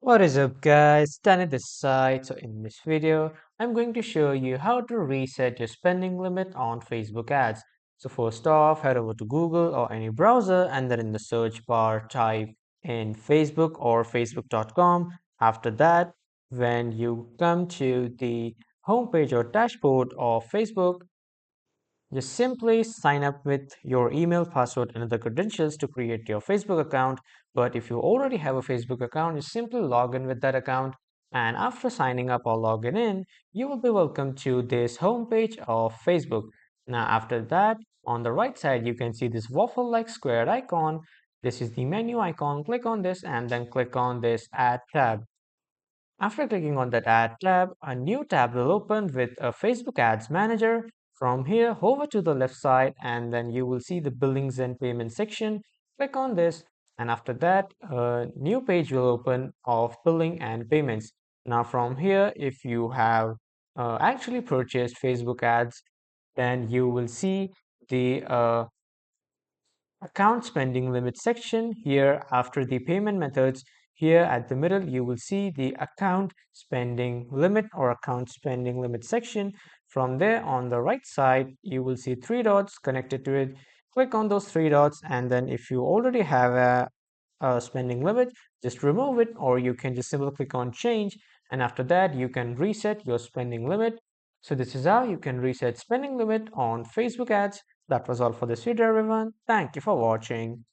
What is up guys, Danny this side. So in this video, I'm going to show you how to reset your spending limit on Facebook ads. So first off, head over to Google or any browser and then in the search bar type in Facebook or facebook.com. After that, when you come to the homepage or dashboard of Facebook, just simply sign up with your email, password, and other credentials to create your Facebook account. But if you already have a Facebook account, you simply log in with that account. And after signing up or logging in, you will be welcome to this homepage of Facebook. Now, after that, on the right side, you can see this waffle like squared icon. This is the menu icon. Click on this and then click on this Add tab. After clicking on that Ad tab, a new tab will open with a Facebook Ads Manager. From here, hover to the left side and then you will see the Billings and Payment section. Click on this and after that, a new page will open of Billing and Payments. Now from here, if you have actually purchased Facebook ads, then you will see the account spending limit section. Here after the payment methods, here at the middle you will see the account spending limit or account spending limit section. From there on the right side you will see three dots connected to it. Click on those three dots and then if you already have a spending limit, just remove it, or you can just simply click on change and after that you can reset your spending limit. So this is how you can reset spending limit on Facebook ads. That was all for this video everyone. Thank you for watching.